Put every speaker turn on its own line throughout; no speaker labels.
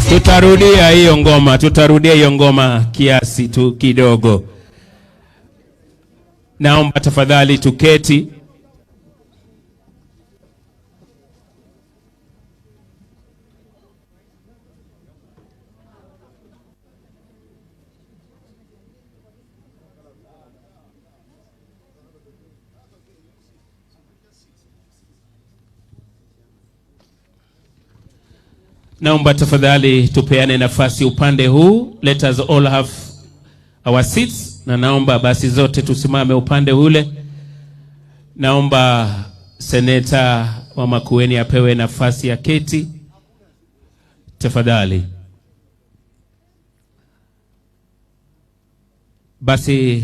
Tutarudia hiyo ngoma kiasi tu kidogo. Naomba tafadhali tuketi. Naomba tafadhali tupeane nafasi upande huu. Let us all have our seats. Na naomba basi zote tusimame upande ule. Naomba seneta wa Makueni apewe nafasi ya keti. Tafadhali. Basi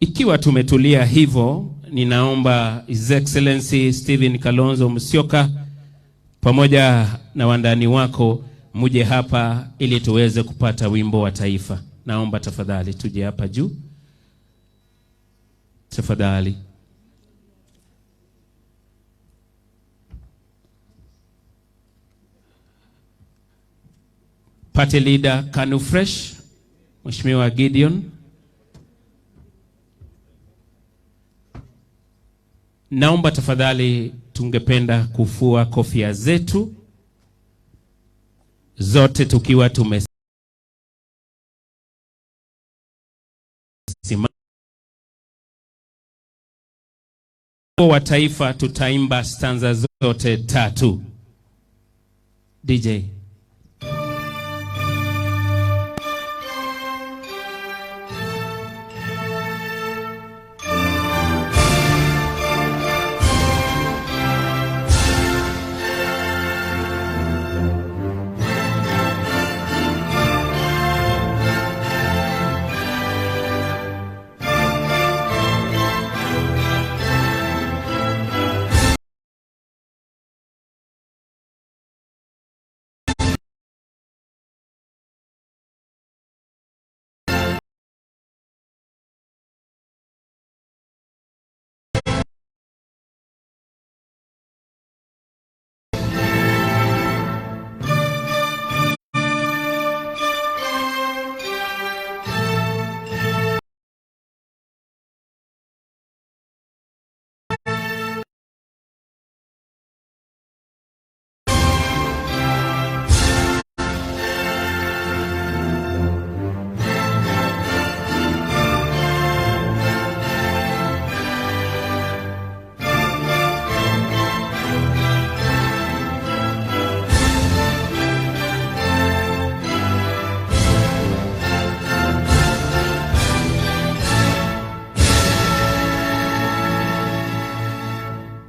ikiwa tumetulia hivyo, ninaomba His Excellency Stephen Kalonzo Musyoka pamoja na wandani wako muje hapa ili tuweze kupata wimbo wa taifa. Naomba tafadhali tuje hapa juu. Tafadhali. Party leader Kanu Fresh, Mheshimiwa Gideon. Naomba tafadhali tungependa kufua kofia zetu zote tukiwa tumesimama. Wa taifa tutaimba stanza zote 3. DJ.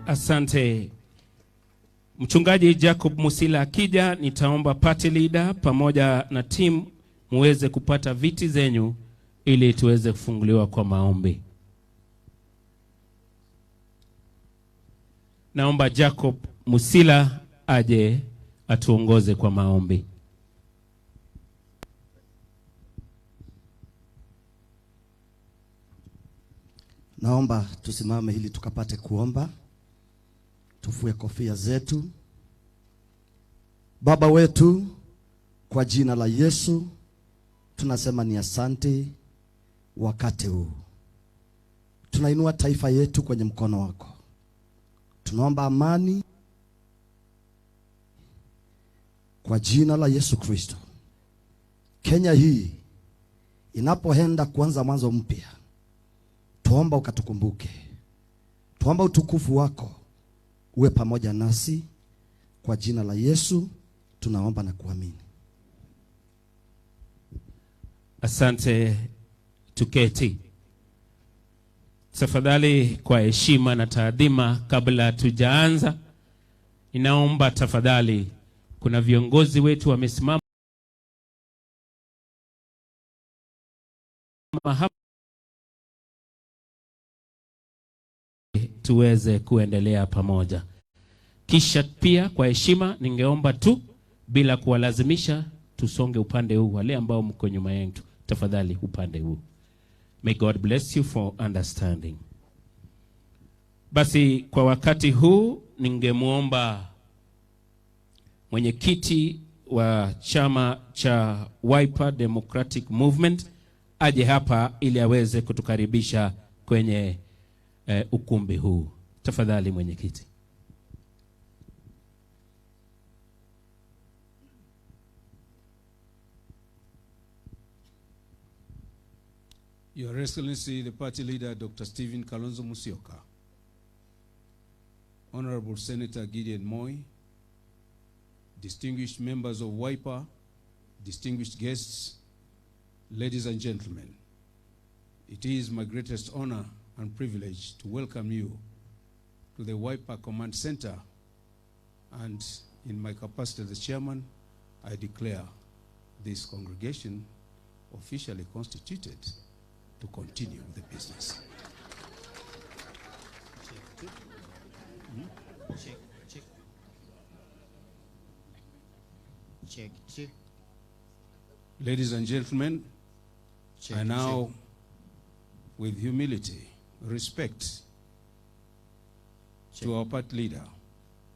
Asante. Mchungaji Jacob Musila akija, nitaomba party leader pamoja na team muweze kupata viti zenyu ili tuweze kufunguliwa kwa maombi. Naomba Jacob Musila aje atuongoze kwa maombi.
Naomba tusimame ili tukapate kuomba. Tufue kofia zetu. Baba wetu, kwa jina la Yesu tunasema ni asante wakati huu. Tunainua taifa yetu kwenye mkono wako. Tunaomba amani kwa jina la Yesu Kristo. Kenya hii inapoenda kuanza mwanzo mpya, tuomba ukatukumbuke. Tuomba utukufu wako uwe pamoja nasi, kwa jina la Yesu tunaomba na kuamini.
Asante. Tuketi. Tafadhali kwa heshima na taadhima, kabla tujaanza, ninaomba tafadhali, kuna viongozi wetu wamesimama hapa tuweze kuendelea pamoja. Kisha pia kwa heshima ningeomba tu bila kuwalazimisha tusonge upande huu. Wale ambao mko nyuma yetu tafadhali upande huu. May God bless you for understanding. Basi kwa wakati huu ningemuomba mwenyekiti wa chama cha Wiper Democratic Movement aje hapa ili aweze kutukaribisha kwenye ukumbi huu. Tafadhali mwenyekiti.
Your Excellency, the party leader, Dr. Stephen Kalonzo Musyoka, Honorable Senator Gideon Moi, distinguished members of Wiper, distinguished guests, ladies and gentlemen, it is my greatest honor and privilege to welcome you to the Wiper Command Center, and in my capacity as chairman, I declare this congregation officially constituted to continue the business.
Check.
Ladies and gentlemen, I now, with humility, respect to our party leader,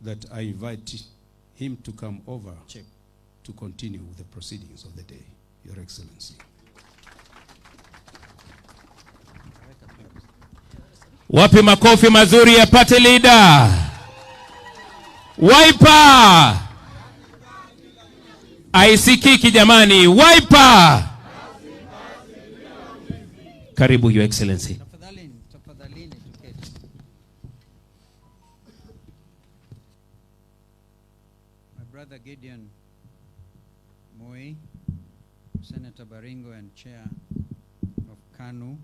that I invite him to come over to continue with the proceedings of the day, Your Excellency.
Wapi makofi mazuri ya party leader? Wiper! Aisikiki jamani, Wiper! Karibu Your Excellency.
Tafadhalini tuketi. My brother Gideon Moi, Senator Baringo and Chair of KANU,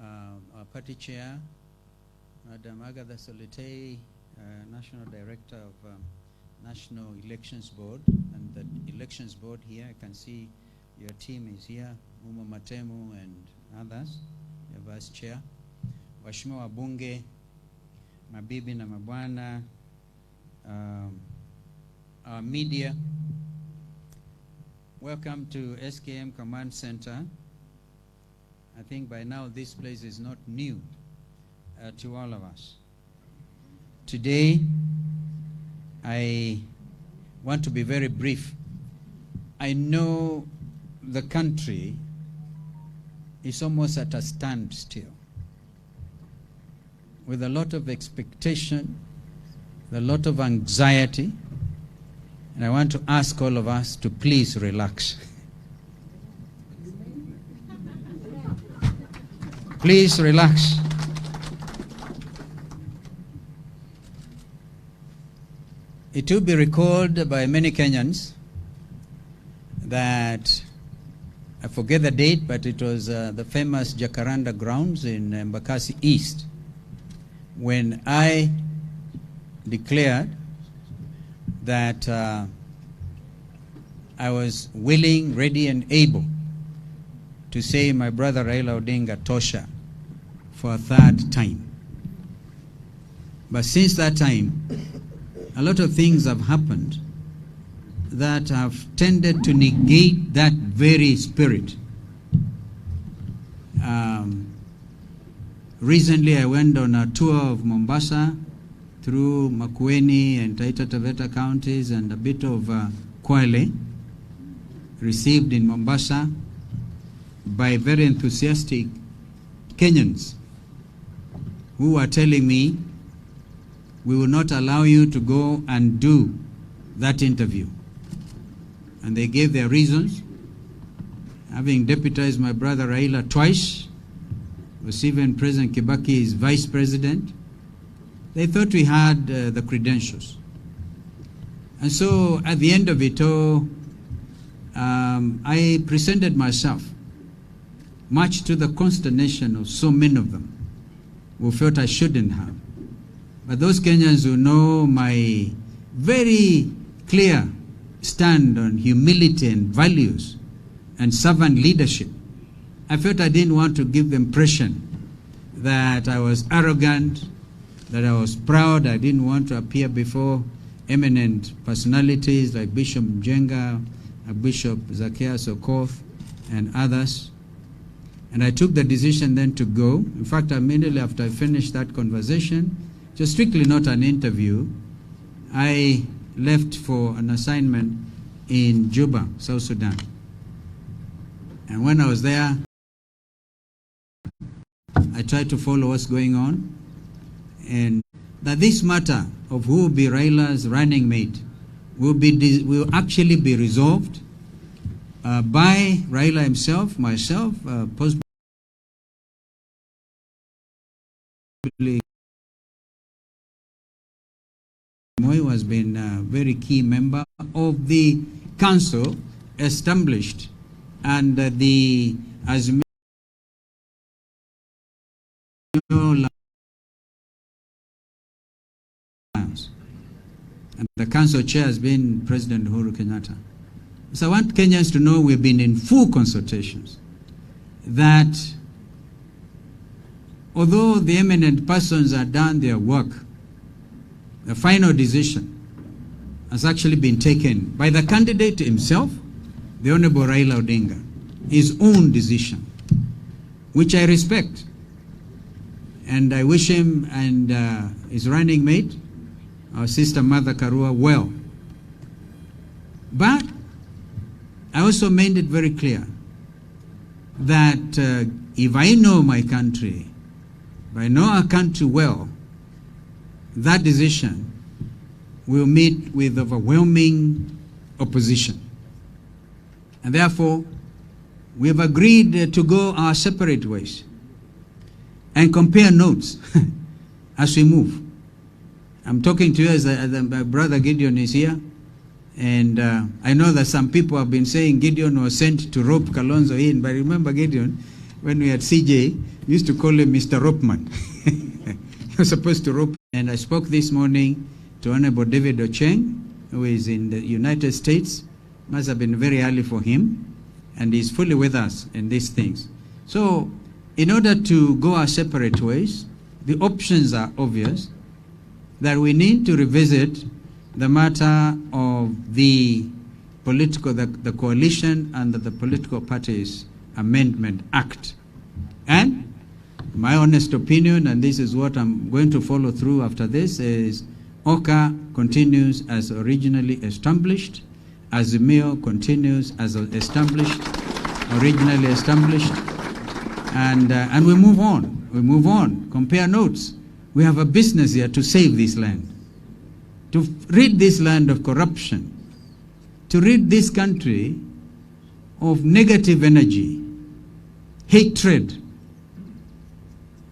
our party chair, Madam Agatha Solitei, National Director of National Elections Board, and the Elections Board here, I can see your team is here, Muma Matemu and others, your Vice Chair, Waheshimiwa wabunge, mabibi na mabwana, our media, welcome to SKM Command Center. I think by now this place is not new to all of us. Today, I want to be very brief. I know the country is almost at a standstill, with a lot of expectation, a lot of anxiety, and I want to ask all of us to please relax. Please relax. It will be recalled by many Kenyans that, I forget the date, but it was the famous Jacaranda grounds in Embakasi East, when I declared that I was willing, ready, and able to say my brother Raila Odinga Tosha for a third time. But since that time, a lot of things have happened that have tended to negate that very spirit. Recently, I went on a tour of Mombasa through Makwiny and Taita Taveta counties and a bit of Kwale, received in Mombasa by very enthusiastic Kenyans who are telling me, we will not allow you to go and do that interview. And they gave their reasons. Having deputized my brother Raila twice, was even President Kibaki's vice president, they thought we had the credentials. And so at the end of it all, I presented myself, much to the consternation of so many of them who felt I shouldn't have. But those Kenyans who know my very clear stand on humility and values and servant leadership, I felt I didn't want to give the impression that I was arrogant, that I was proud. I didn't want to appear before eminent personalities like Bishop Mjenga, Bishop Zacchaeus Okoth, and others. And I took the decision then to go. In fact, immediately after I finished that conversation, just strictly not an interview, I left for an assignment in Juba, South Sudan. And when I was there, I tried to follow what's going on, and that this matter of who will be Raila's running mate will actually be resolved by Raila himself, myself, possibly Moyo has been a very key member of the council established and the Azimio. And the council chair has been President Uhuru Kenyatta. So I want Kenyans to know we've been in full consultations, that although the eminent persons have done their work, the final decision has actually been taken by the candidate himself, the Honorable Raila Odinga, his own decision, which I respect. And I wish him and his running mate, our sister Mother Karua, well. But I also made it very clear that if I know my country, if I know our country well, that decision will meet with overwhelming opposition. And therefore, we have agreed to go our separate ways and compare notes as we move. I'm talking to you as my brother Gideon is here, and I know that some people have been saying Gideon was sent to rope Kalonzo in, but remember Gideon, when we had CJ, we used to call him Mr. Ropeman. He was supposed to rope. And I spoke this morning to Honorable David Ocheng, who is in the United States. Must have been very early for him, and he's fully with us in these things. So, in order to go our separate ways, the options are obvious, that we need to revisit the matter of the coalition under the Political Parties Amendment Act. And my honest opinion, and this is what I'm going to follow through after this, is OCA continues as originally established, Azimio continues as established, originally established, and we move on. We move on. Compare notes. We have a business here to save this land, to rid this land of corruption, to rid this country of negative energy, hatred,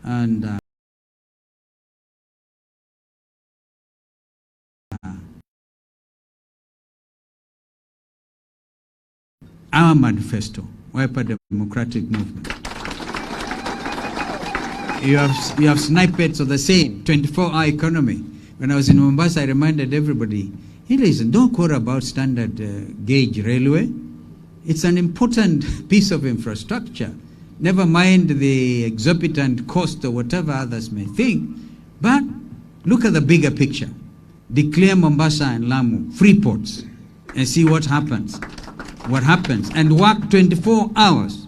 and our manifesto, Wiper Democratic Movement. You have snippets of the same 24-hour economy. When I was in Mombasa, I reminded everybody, hey, listen, don't worry about standard gauge railway. It's an important piece of infrastructure. Never mind the exorbitant cost or whatever others may think. But look at the bigger picture. Declare Mombasa and Lamu free ports and see what happens. What happens. And work 24 hours.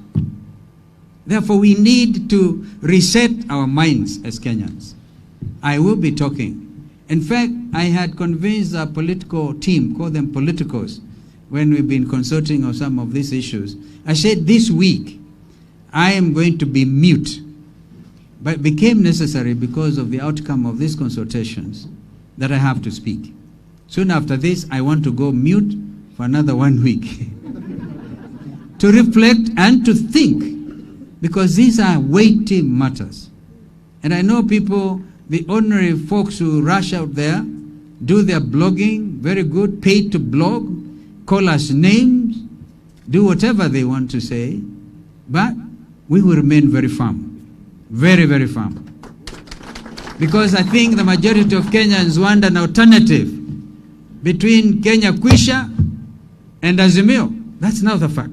Therefore, we need to reset our minds as Kenyans. I will be talking. In fact, I had convinced our political team, call them politicos, when we've been consulting on some of these issues. I said this week, I am going to be mute. But it became necessary because of the outcome of these consultations that I have to speak. Soon after this, I want to go mute for another 1 week to reflect and to think, because these are weighty matters. And I know people, the ordinary folks who rush out there, do their blogging, very good, paid to blog, call us names, do whatever they want to say, but we will remain very firm, very, very firm. Because I think the majority of Kenyans want an alternative between Kenya Kwisha and Azimio. That's now the fact.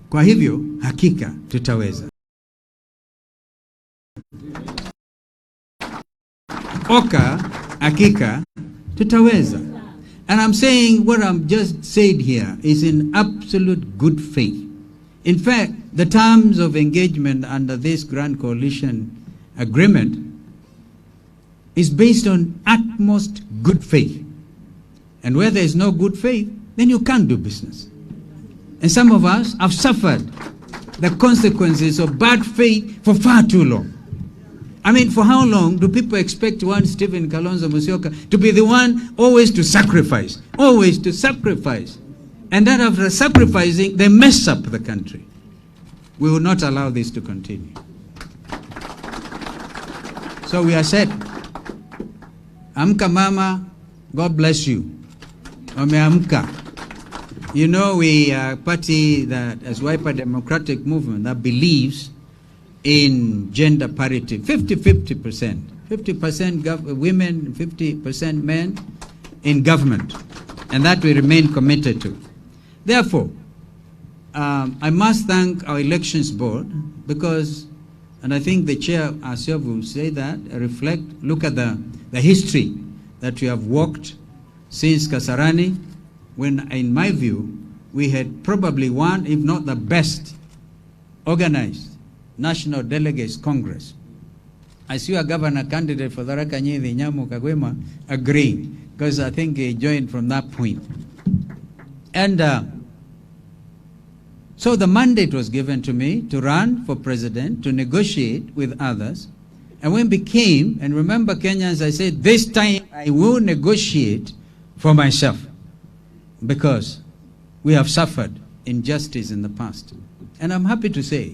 Kwa hivyo, hakika tutaweza. Oka, hakika tutaweza. And I'm saying what I'm just said here is in absolute good faith. In fact, the terms of engagement under this Grand Coalition Agreement is based on utmost good faith. And where there is no good faith, then you can't do business. And some of us have suffered the consequences of bad faith for far too long. I mean, for how long do people expect one Stephen Kalonzo Musyoka to be the one always to sacrifice? Always to sacrifice. And then after sacrificing, they mess up the country. We will not allow this to continue. So we are said, Amka Mama, God bless you. Amka. You know, we are a party that, as Wiper Democratic Movement, that believes in gender parity, 50-50%. 50% women, 50% men in government. And that we remain committed to. Therefore, I must thank our elections board because, and I think the chair herself will say that, look at the history that we have walked since Kasarani, when, in my view, we had probably one, if not the best, organized National Delegates Congress. I see a governor candidate for Tharaka Nithi, Nyamu Kagwema, agreeing, because I think he joined from that point. And so the mandate was given to me to run for president, to negotiate with others. And when became, and remember Kenyans, I said, this time I will negotiate for myself, because we have suffered injustice in the past. And I'm happy to say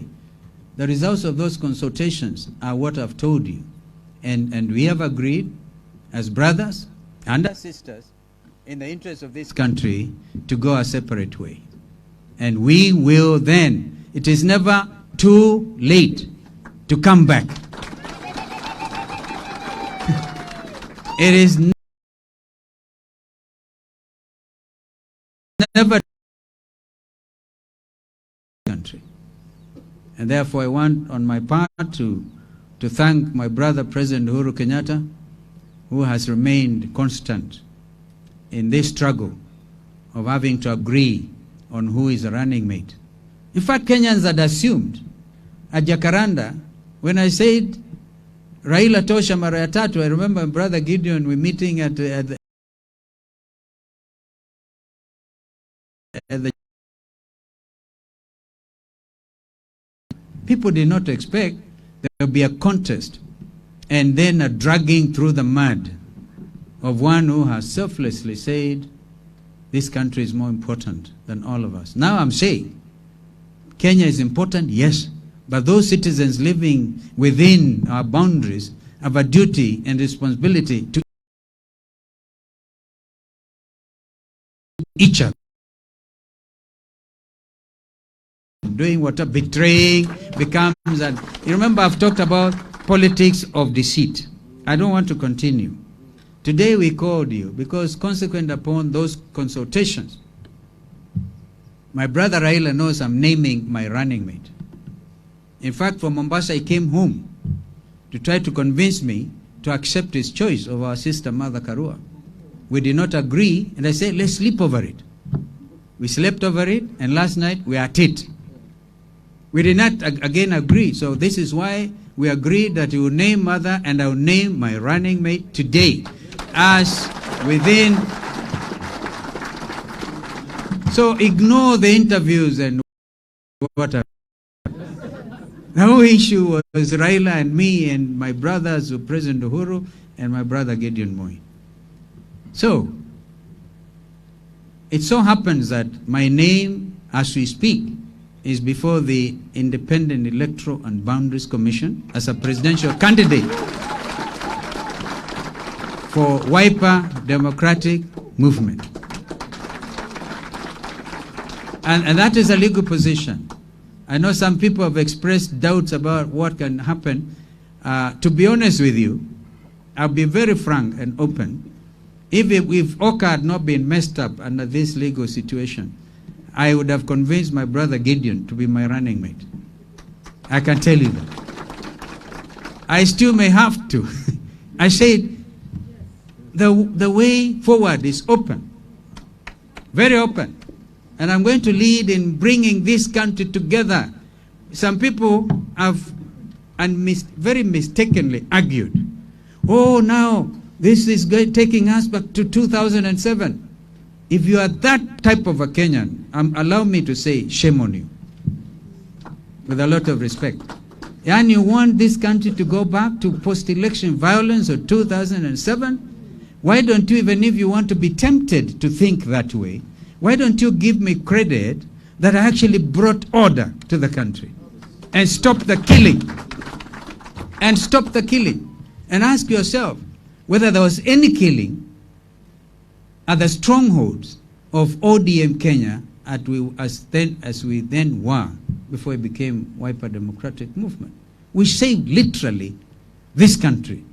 the results of those consultations are what I've told you. And we have agreed as brothers and as sisters in the interest of this country to go a separate way. And we will then, it is never too late to come back. It is never country. And therefore I want on my part to thank my brother President Uhuru Kenyatta, who has remained constant in this struggle of having to agree on who is a running mate. In fact, Kenyans had assumed at Jacaranda, when I said Raila tosha mara ya tatu, I remember my brother Gideon, we meeting at the people did not expect there would be a contest and then a dragging through the mud of one who has selflessly said this country is more important than all of us. Now I'm saying Kenya is important, yes, but those citizens living within our boundaries have a duty and responsibility to each other. Doing what betraying becomes, and you remember I've talked about politics of deceit. I don't want to continue. Today we called you because consequent upon those consultations, my brother Raila knows I'm naming my running mate. In fact, from Mombasa he came home to try to convince me to accept his choice of our sister Mother Karua. We did not agree, and I said, let's sleep over it. We slept over it, and last night we are at it. We did not again agree, so this is why we agreed that you will name Mother and I will name my running mate today as within. So ignore the interviews and whatever. The whole issue was Raila and me and my brothers, President Uhuru and my brother Gideon Moi. So it so happens that my name, as we speak, is before the Independent Electoral and Boundaries Commission as a presidential candidate for Wiper Democratic Movement. And that is a legal position. I know some people have expressed doubts about what can happen. To be honest with you, I'll be very frank and open. If Oka had not been messed up under this legal situation, I would have convinced my brother Gideon to be my running mate. I can tell you that. I still may have to. I said, the way forward is open. Very open. And I'm going to lead in bringing this country together. Some people have very mistakenly argued, oh, now This is taking us back to 2007. If you are that type of a Kenyan, allow me to say, shame on you. With a lot of respect. And you want this country to go back to post-election violence of 2007? Why don't you, even if you want to be tempted to think that way, why don't you give me credit that I actually brought order to the country and stop the killing? And stop the killing. And ask yourself whether there was any killing at the strongholds of ODM Kenya as we then were before it became Wiper Democratic Movement. We saved literally this country.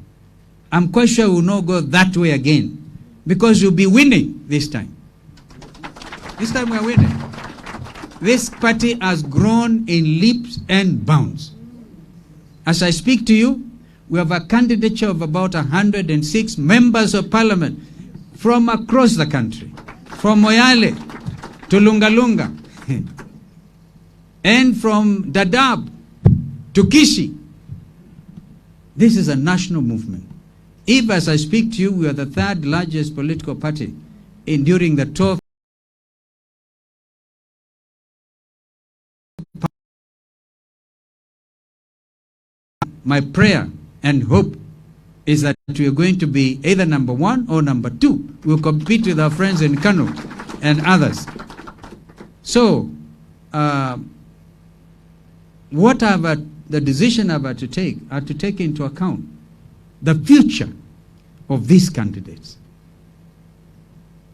I'm quite sure we'll not go that way again because you'll be winning this time. This time we're winning. This party has grown in leaps and bounds. As I speak to you, we have a candidature of about 106 members of parliament from across the country, from Moyale to Lungalunga, and from Dadaab to Kishi. This is a national movement. If, as I speak to you, we are the third largest political party during the 12th my prayer and hope is that we are going to be either number 1 or number 2. We'll compete with our friends in Kano and others. So, what the decision I've had to take are to take into account the future of these candidates.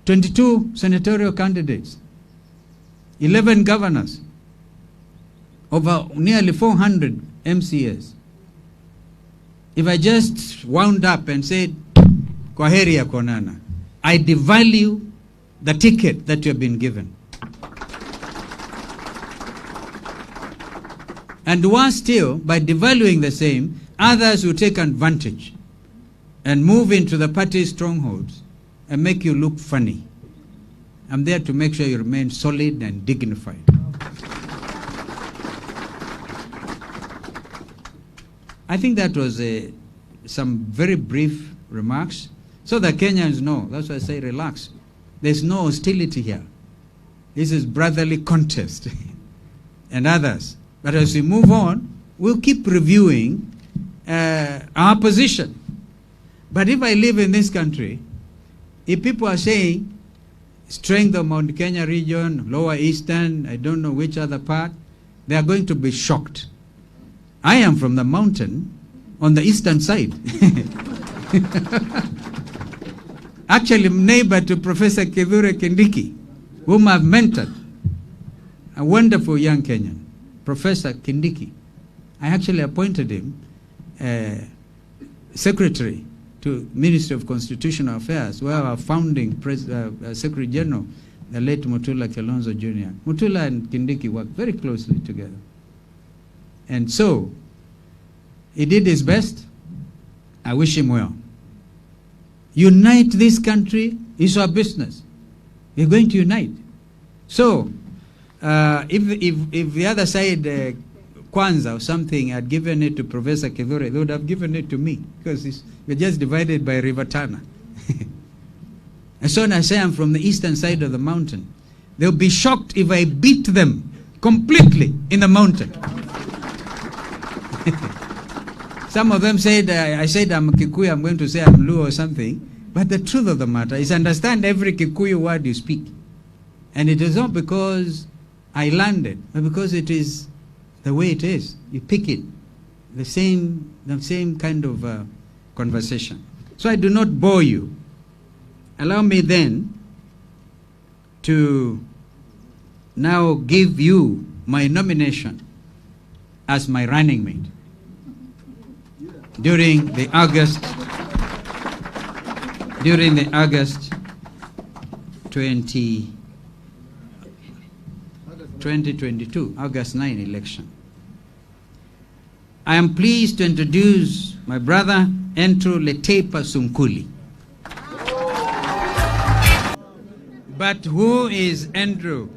22 senatorial candidates, 11 governors, over nearly 400 MCAs. If I just wound up and said, kwaheri ya konana, I devalue the ticket that you have been given. And worse still, by devaluing the same, others will take advantage and move into the party's strongholds and make you look funny. I'm there to make sure you remain solid and dignified. I think that was some very brief remarks so that Kenyans know. That's why I say relax. There's no hostility here. This is brotherly contest and others. But as we move on, we'll keep reviewing our position. But if I live in this country, if people are saying strength of Mount Kenya region, Lower Eastern, I don't know which other part, they are going to be shocked. I am from the mountain on the eastern side. Actually, neighbor to Professor Kithure Kindiki, whom I've mentored, a wonderful young Kenyan, Professor Kindiki. I actually appointed him secretary to Ministry of Constitutional Affairs, where our founding Secretary General, the late Mutula Kalonzo Jr. Mutula and Kindiki worked very closely together. And so, he did his best. I wish him well. Unite this country is our business. We're going to unite. So, if the other side, Kwanza or something, had given it to Professor Kithure, they would have given it to me, because we're just divided by River Tana. And so when I say I'm from the eastern side of the mountain, they'll be shocked if I beat them completely in the mountain. Some of them said, I said I'm a Kikuyu, I'm going to say I'm Luo or something. But the truth of the matter is understand every Kikuyu word you speak. And it is not because I learned it, but because it is the way it is. You pick it. The same kind of conversation. So I do not bore you. Allow me then to now give you my nomination as my running mate during the August 2022, August 9 election. I am pleased to introduce my brother Andrew Letepa Sunkuli. But who is Andrew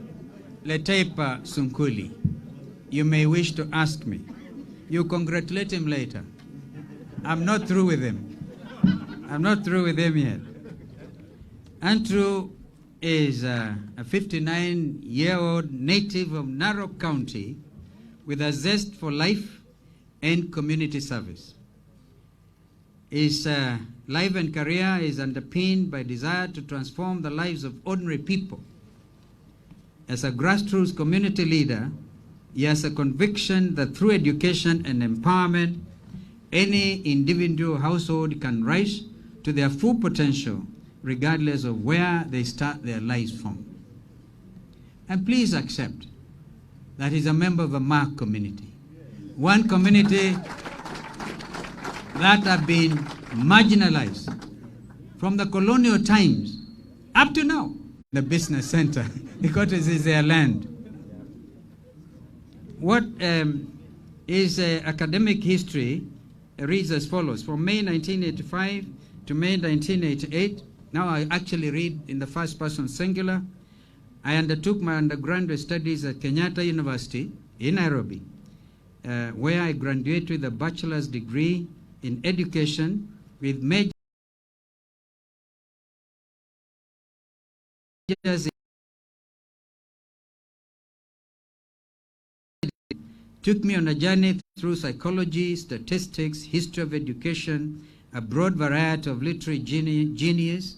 Letepa Sunkuli? You may wish to ask me. You congratulate him later. I'm not through with him. I'm not through with him yet. Andrew is a 59-year-old native of Narok County with a zest for life and community service. His life and career is underpinned by desire to transform the lives of ordinary people. As a grassroots community leader, he has a conviction that through education and empowerment, any individual household can rise to their full potential regardless of where they start their lives from. And please accept that he's a member of a Mark community. One community that have been marginalized from the colonial times up to now. The business center, because it is their land. What is academic history reads as follows. From May 1985 to May 1988, now I actually read in the first person singular, I undertook my undergraduate studies at Kenyatta University in Nairobi, where I graduated with a bachelor's degree in education with majors took me on a journey through psychology, statistics, history of education, a broad variety of literary genius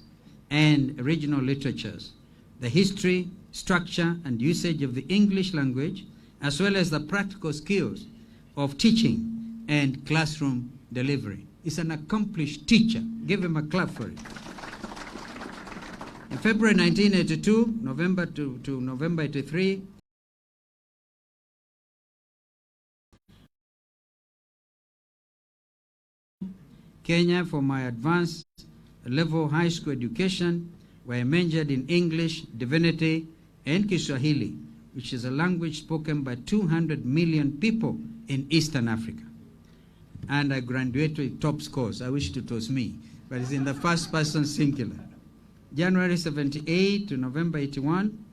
and regional literatures, the history, structure, and usage of the English language, as well as the practical skills of teaching and classroom delivery. He's an accomplished teacher. Give him a clap for it. In February 1982, November to November 83, Kenya for my advanced level high school education, where I majored in English, Divinity, and Kiswahili, which is a language spoken by 200 million people in Eastern Africa. And I graduated with top scores. I wished it was me, but it's in the first person singular. January 78 to November 81,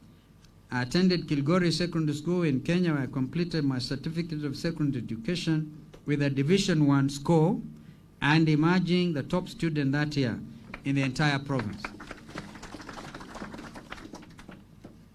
I attended Kilgoris Secondary School in Kenya, where I completed my certificate of secondary education with a Division 1 score and emerging the top student that year in the entire province.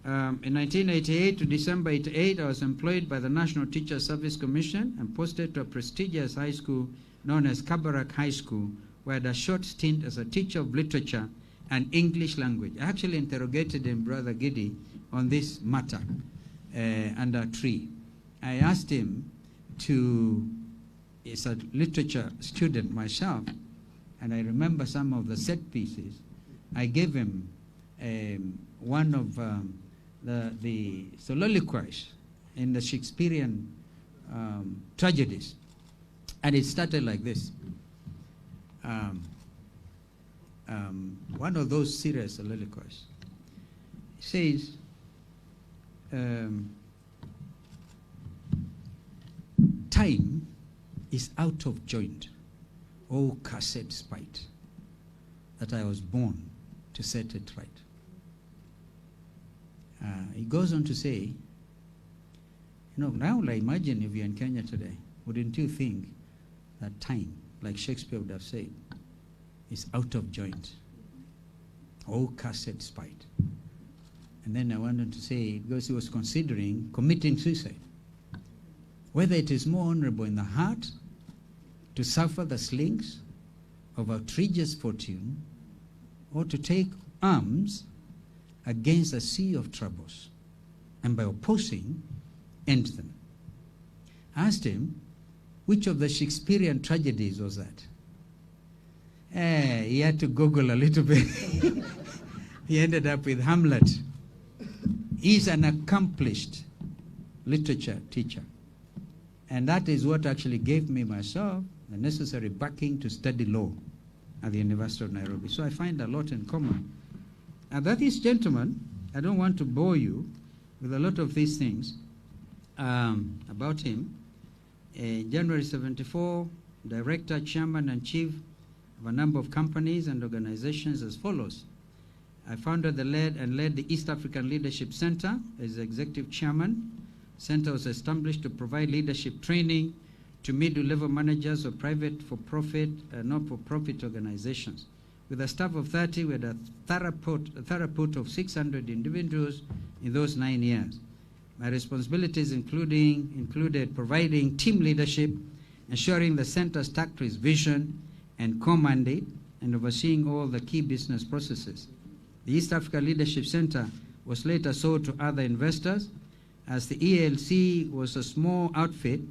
In 1988 to December 88, I was employed by the National Teacher Service Commission and posted to a prestigious high school known as Kabarak High School, where I had a short stint as a teacher of literature and English language. I actually interrogated him, Brother Giddy, on this matter under a tree. I asked him to, as a literature student myself, and I remember some of the set pieces. I gave him one of the soliloquies in the Shakespearean tragedies. And it started like this. One of those serious soliloquies. It says, time is out of joint, oh cursed spite, that I was born to set it right. He goes on to say, you know, now I imagine if you're in Kenya today, wouldn't you think that time, like Shakespeare would have said, is out of joint, oh cursed spite. And then I wanted to say, because he was considering committing suicide, whether it is more honorable in the heart to suffer the slings of outrageous fortune or to take arms against a sea of troubles and by opposing end them. I asked him, which of the Shakespearean tragedies was that? He had to Google a little bit. He ended up with Hamlet. He's an accomplished literature teacher. And that is what actually gave me myself the necessary backing to study law at the University of Nairobi. So I find a lot in common. And that is, gentlemen, I don't want to bore you with a lot of these things about him. January 74, director, chairman, and chief of a number of companies and organizations as follows. I founded and led the East African Leadership Center as executive chairman. Center was established to provide leadership training to middle-level managers of private for-profit, not-for-profit organizations. With a staff of 30, we had a throughput of 600 individuals in those 9 years. My responsibilities included providing team leadership, ensuring the center stuck to its vision and core mandate, and overseeing all the key business processes. The East Africa Leadership Center was later sold to other investors. As the ELC was a small outfit,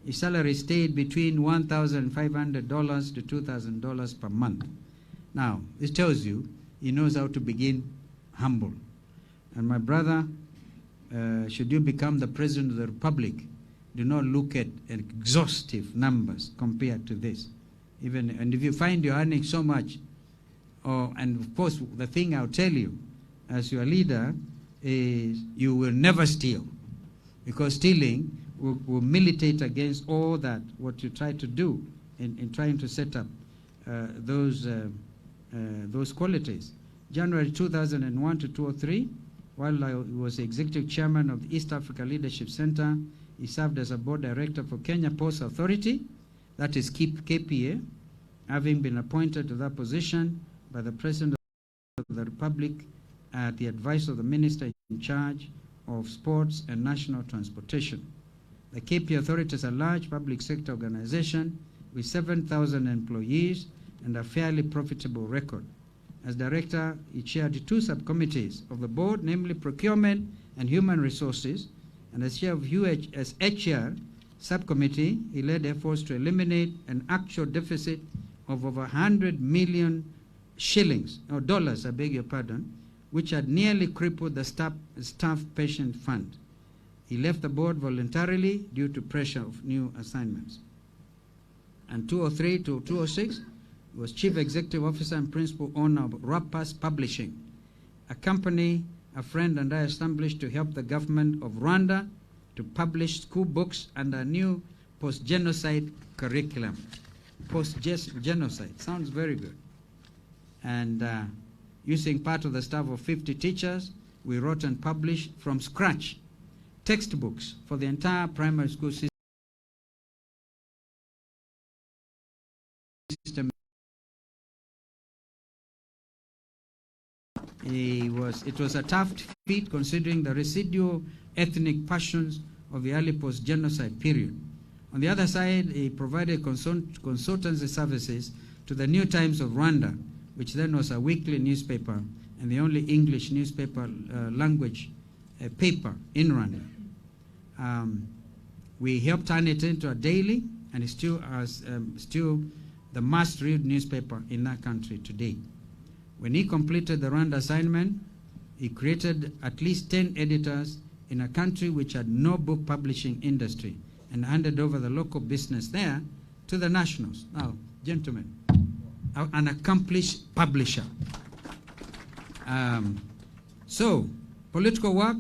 his salary stayed between $1,500 to $2,000 per month. Now, this tells you he knows how to begin humble. And my brother, should you become the President of the Republic, do not look at exhaustive numbers compared to this. And if you find you're earning so much, and of course, the thing I'll tell you as your leader is you will never steal, because stealing will militate against all that, what you try to do in trying to set up those qualities. January 2001 to 2003, while I was executive chairman of the East Africa Leadership Center, he served as a board director for Kenya Ports Authority, that is KPA, having been appointed to that position by the President of the Republic at the advice of the Minister in charge of Sports and National Transportation. The KPA Authority is a large public sector organization with 7,000 employees and a fairly profitable record. As director, he chaired 2 subcommittees of the board, namely procurement and human resources, and as chair of HR subcommittee, he led efforts to eliminate an actual deficit of over 100 million shillings, or dollars, I beg your pardon, which had nearly crippled the staff pension fund. He left the board voluntarily due to pressure of new assignments. And 2003 to 2006, he was chief executive officer and principal owner of Rappas Publishing, a company a friend and I established to help the government of Rwanda to publish school books under a new post-genocide curriculum. Post-genocide, sounds very good. And using part of the staff of 50 teachers, we wrote and published from scratch textbooks for the entire primary school system. It was a tough feat considering the residual ethnic passions of the early post-genocide period. On the other side, he provided consultancy services to the New Times of Rwanda, which then was a weekly newspaper and the only English newspaper language paper in Rwanda. We helped turn it into a daily, and it's still the must-read newspaper in that country today. When he completed the Rwanda assignment, he created at least 10 editors in a country which had no book publishing industry and handed over the local business there to the nationals. Now, gentlemen, an accomplished publisher. So, political work,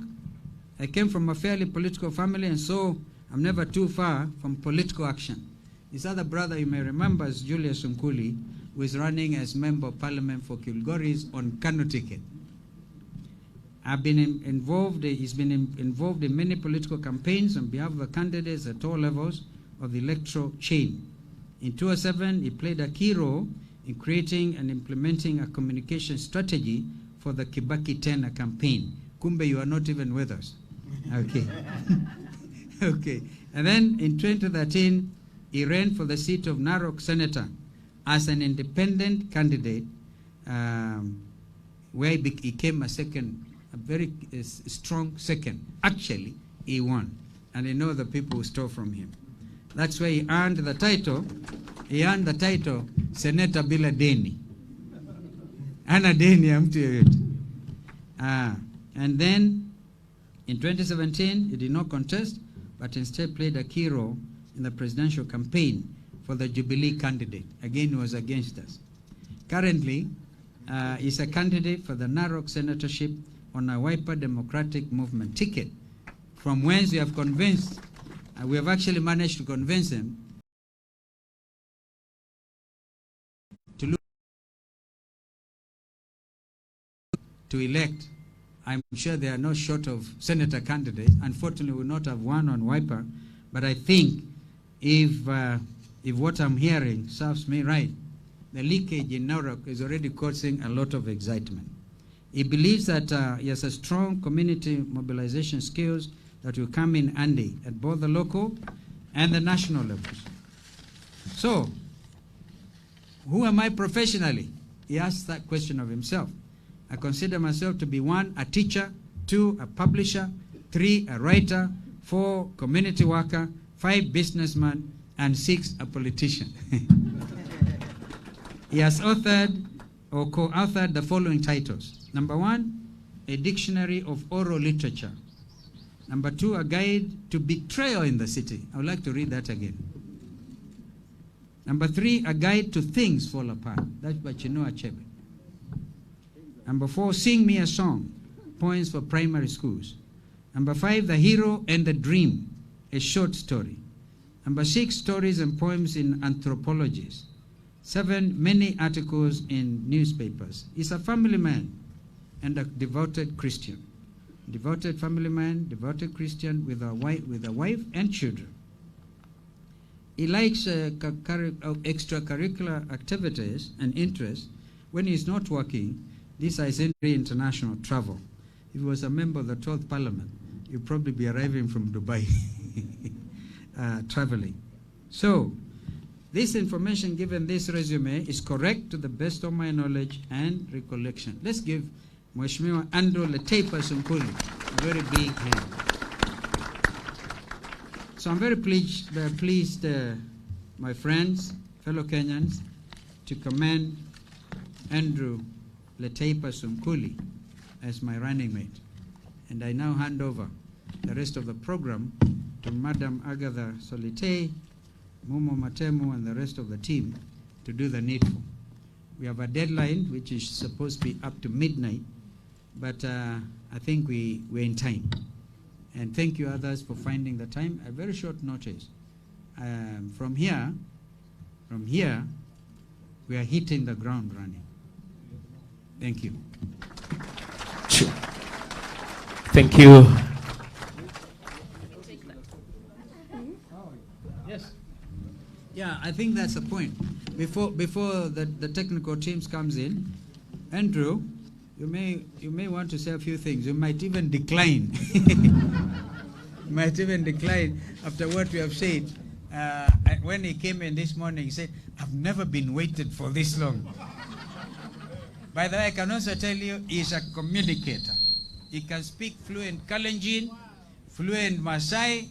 I came from a fairly political family, and so I'm never too far from political action. His other brother, you may remember, is Julius Nkuli, who is running as Member of Parliament for Kilgoris on Kano ticket. He's been involved in many political campaigns on behalf of the candidates at all levels of the electoral chain. In 2007, he played a key role in creating and implementing a communication strategy for the Kibaki Tena campaign. Kumbe, you are not even with us. Okay. Okay. And then in 2013, he ran for the seat of Narok Senator as an independent candidate, where he became a very strong second. Actually, he won, and I know the people who stole from him. That's why he earned the title. Senator bila deni. Ana deni ya mtu yoyote. And then in 2017, he did not contest, but instead played a key role in the presidential campaign for the Jubilee candidate. Again, he was against us. Currently, he's a candidate for the Narok senatorship on a Wiper Democratic Movement ticket, from whence we have convinced, we have actually managed to convince him to look to elect. I'm sure they are not short of senator candidates. Unfortunately, we will not have one on Wiper, but I think if what I'm hearing serves me right, the leakage in Narok is already causing a lot of excitement. He believes that he has a strong community mobilization skills that will come in handy at both the local and the national levels. So, who am I professionally? He asks that question of himself. I consider myself to be 1, a teacher, 2, a publisher, 3, a writer, 4, community worker, 5, businessman, and 6, a politician. He has authored or co-authored the following titles. Number 1, a dictionary of oral literature. Number 2, a guide to betrayal in the city. I would like to read that again. Number 3, a guide to things fall apart. That's by Chinua Achebe. Number 4, sing me a song. Poems for primary schools. Number 5, the hero and the dream. A short story. Number 6, stories and poems in anthropologies. 7, many articles in newspapers. He's a family man and a devoted Christian. Devoted family man, devoted Christian with a wife and children. He likes extracurricular activities and interests. When he's not working, this is international travel. If he was a member of the 12th Parliament, he'd probably be arriving from Dubai, traveling. So, this information given this resume is correct to the best of my knowledge and recollection. Let's give Mheshimiwa Andrew Letepa Sunkuli a very big hand. So I'm very pleased, my friends, fellow Kenyans, to commend Andrew Letepa Sunkuli as my running mate. And I now hand over the rest of the program to Madam Agatha Solite, Mumo Matemu, and the rest of the team to do the needful. We have a deadline which is supposed to be up to midnight, but I think we're in time. And thank you others for finding the time at very short notice. From here, we are hitting the ground running. Thank you.
Thank you.
Yes. Yeah, I think that's the point. Before the technical teams comes in, Andrew, you may want to say a few things. You might even decline. You might even decline after what we have said. When he came in this morning, he said, "I've never been waited for this long." By the way, I can also tell you he's a communicator. He can speak fluent Kalenjin, fluent Maasai,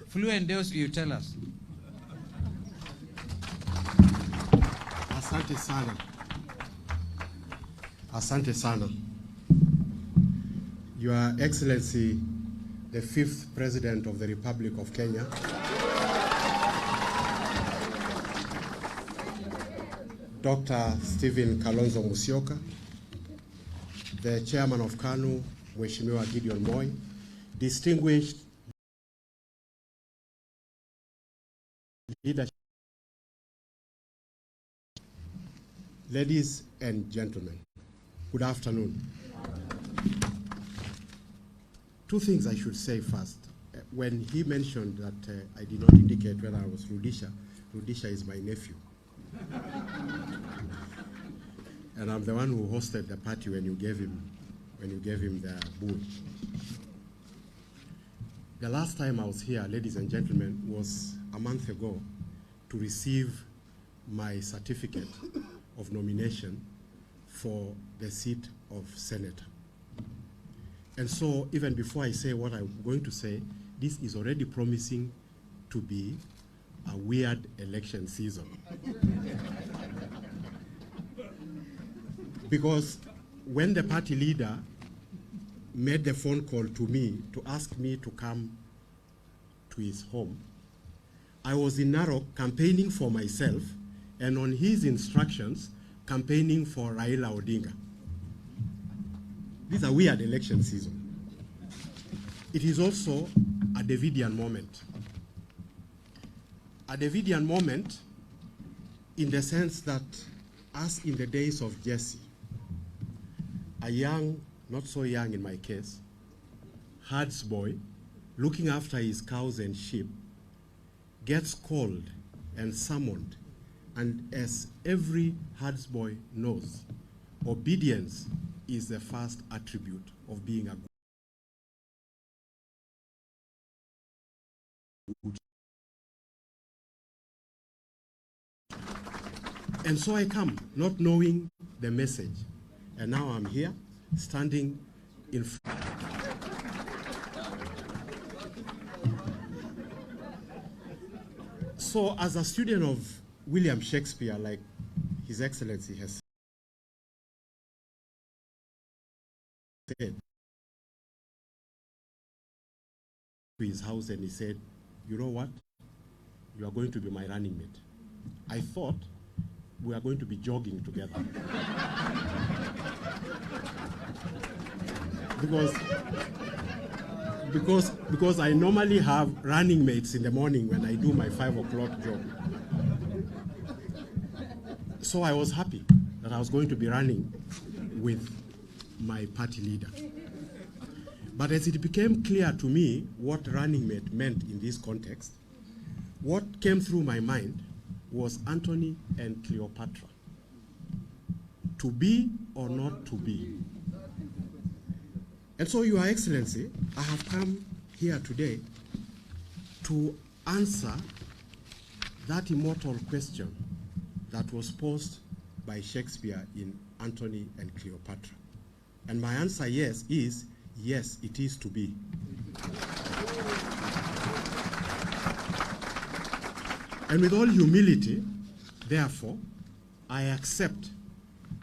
fluent those you tell us.
Asante sana. Asante sana. Your Excellency, the 5th President of the Republic of Kenya, Dr. Stephen Kalonzo Musyoka, the Chairman of KANU, Mheshimiwa Gideon Moi, distinguished leadership, ladies and gentlemen, good afternoon. Two things I should say first. When he mentioned that I did not indicate whether I was Rudisha, Rudisha is my nephew. And I'm the one who hosted the party when you gave him the bull. The last time I was here, ladies and gentlemen, was a month ago to receive my certificate of nomination for the seat of senator. And so even before I say what I'm going to say, this is already promising to be a weird election season. Because when the party leader made the phone call to me to ask me to come to his home, I was in Narok campaigning for myself, and on his instructions, campaigning for Raila Odinga. This is a weird election season. It is also a Davidian moment. A Davidian moment in the sense that, as in the days of Jesse, a young, not so young in my case, herdsboy, looking after his cows and sheep, gets called and summoned, and as every herdsboy knows, obedience is the first attribute of being a good. And so I come, not knowing the message, and now I'm here, standing in front. So as a student of William Shakespeare, like His Excellency has said, to his house and he said, you know what? You are going to be my running mate. I thought we are going to be jogging together. because I normally have running mates in the morning when I do my 5 o'clock jog. So I was happy that I was going to be running with my party leader. But as it became clear to me what running mate meant in this context, what came through my mind was Antony and Cleopatra. To be or not to be. And so, Your Excellency, I have come here today to answer that immortal question that was posed by Shakespeare in Antony and Cleopatra. And my answer is yes, it is to be. And with all humility, therefore, I accept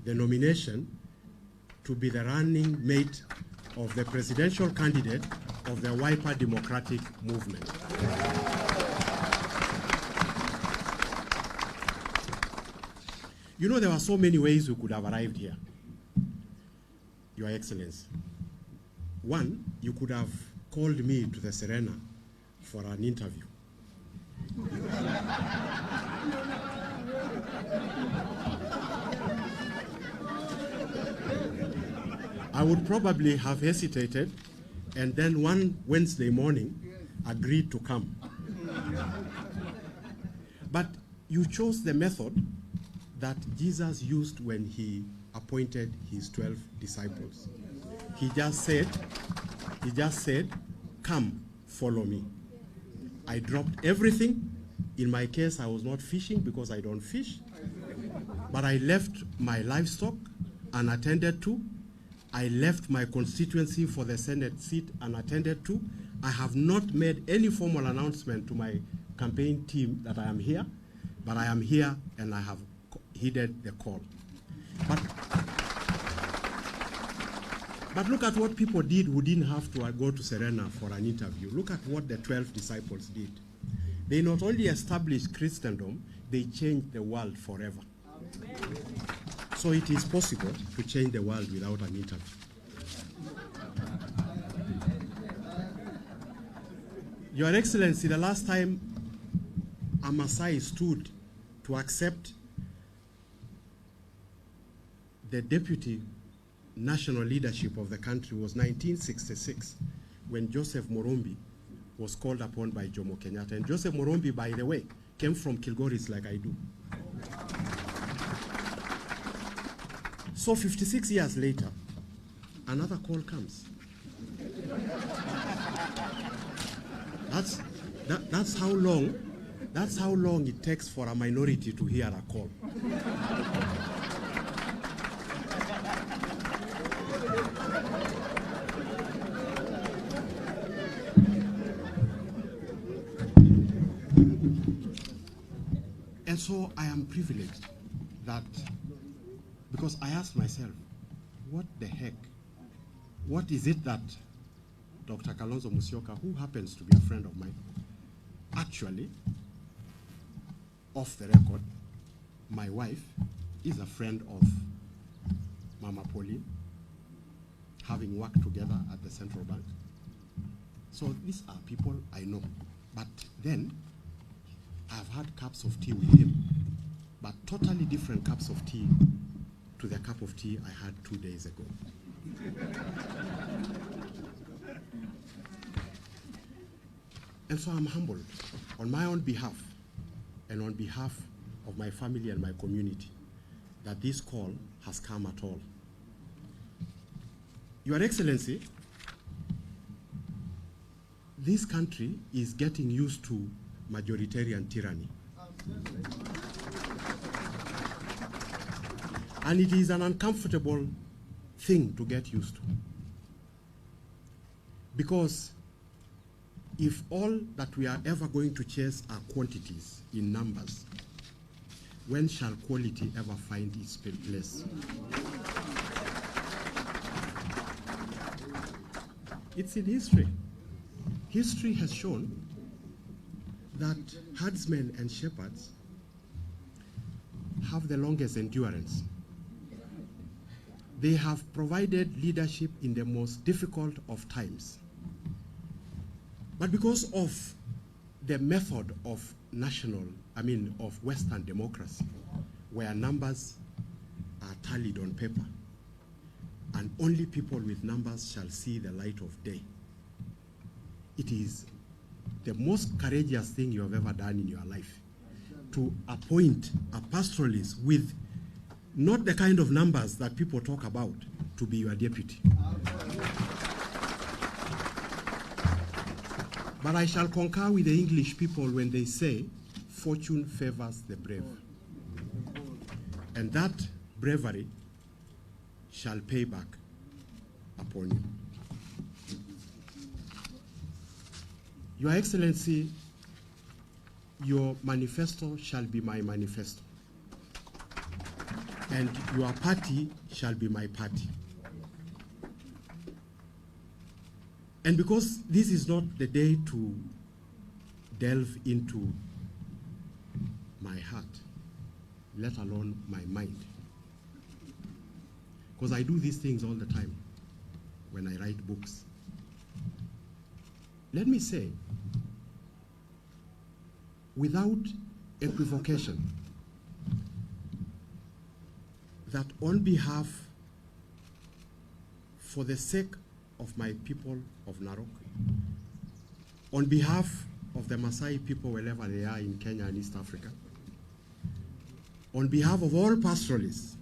the nomination to be the running mate of the presidential candidate of the Wiper Democratic Movement. You know, there were so many ways we could have arrived here, Your Excellency. One, you could have called me to the Serena for an interview. I would probably have hesitated and then one Wednesday morning agreed to come. But you chose the method that Jesus used when he appointed his 12 disciples. He just said, come, follow me. I dropped everything. In my case, I was not fishing because I don't fish. But I left my livestock unattended to. I left my constituency for the Senate seat unattended to. I have not made any formal announcement to my campaign team that I am here, but I am here and I have heeded the call. But look at what people did who didn't have to go to Serena for an interview. Look at what the 12 disciples did. They not only established Christendom, they changed the world forever. Amen. So it is possible to change the world without an interview. Your Excellency, the last time a Maasai stood to accept the deputy national leadership of the country was 1966, when Joseph Morombi was called upon by Jomo Kenyatta. And Joseph Morombi, by the way, came from Kilgoris like I do. So 56 years later, another call comes. That's how long it takes for a minority to hear a call. And so I am privileged that, because I asked myself, what the heck? What is it that Dr. Kalonzo Musyoka, who happens to be a friend of mine, actually, off the record, my wife is a friend of Mama Pauline, having worked together at the central bank. So these are people I know. But then, I've had cups of tea with him, but totally different cups of tea to the cup of tea I had 2 days ago. And so I'm humbled on my own behalf and on behalf of my family and my community, that this call has come at all. Your Excellency, this country is getting used to majoritarian tyranny. And it is an uncomfortable thing to get used to. Because if all that we are ever going to chase are quantities in numbers, when shall quality ever find its place? It's in history. History has shown that herdsmen and shepherds have the longest endurance. They have provided leadership in the most difficult of times. But because of the method of of Western democracy, where numbers are tallied on paper, and only people with numbers shall see the light of day, it is the most courageous thing you have ever done in your life to appoint a pastoralist with not the kind of numbers that people talk about to be your deputy. But I shall concur with the English people when they say, fortune favors the brave. And that bravery shall pay back upon you. Your Excellency, your manifesto shall be my manifesto, and your party shall be my party. And because this is not the day to delve into my heart, let alone my mind, because I do these things all the time when I write books, let me say, without equivocation, that on behalf, for the sake of my people of Narok, on behalf of the Maasai people wherever they are in Kenya and East Africa, on behalf of all pastoralists,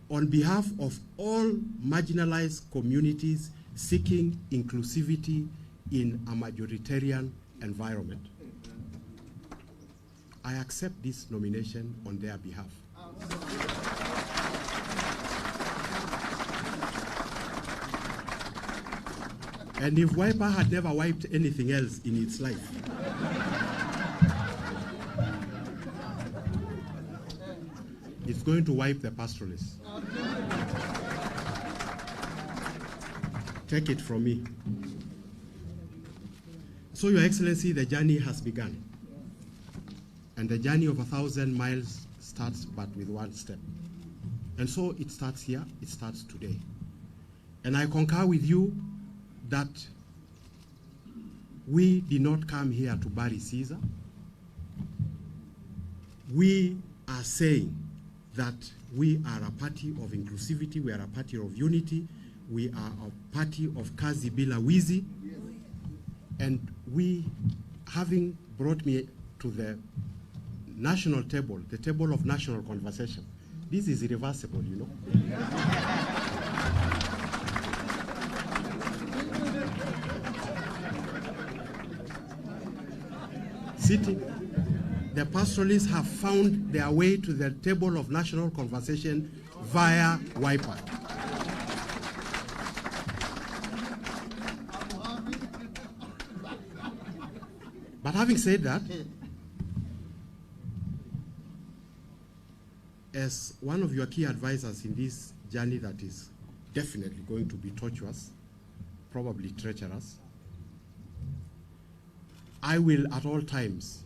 on behalf of all marginalized communities seeking inclusivity in a majoritarian environment, I accept this nomination on their behalf. And if Wiper had never wiped anything else in its life, it's going to wipe the pastoralists. Take it from me. So, Your Excellency, the journey has begun. And the journey of 1,000 miles starts but with one step. And so it starts here, it starts today. And I concur with you that we did not come here to bury Caesar. We are saying that we are a party of inclusivity, we are a party of unity, we are a party of kazi bila wizi. And we, having brought me to the national table, the table of national conversation, this is irreversible, you know. Sitting, the pastoralists have found their way to the table of national conversation via Wiper. But having said that, as one of your key advisors in this journey that is definitely going to be tortuous, probably treacherous, I will at all times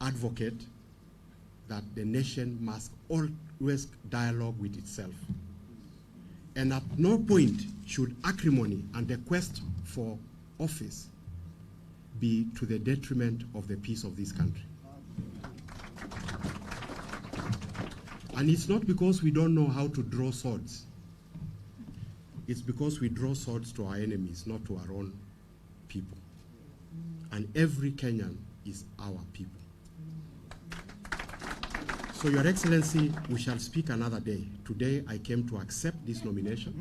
advocate that the nation must always dialogue with itself. And at no point should acrimony and the quest for office be to the detriment of the peace of this country. And it's not because we don't know how to draw swords. It's because we draw swords to our enemies, not to our own people. and every Kenyan is our people. So, Your Excellency, we shall speak another day. Today, I came to accept this nomination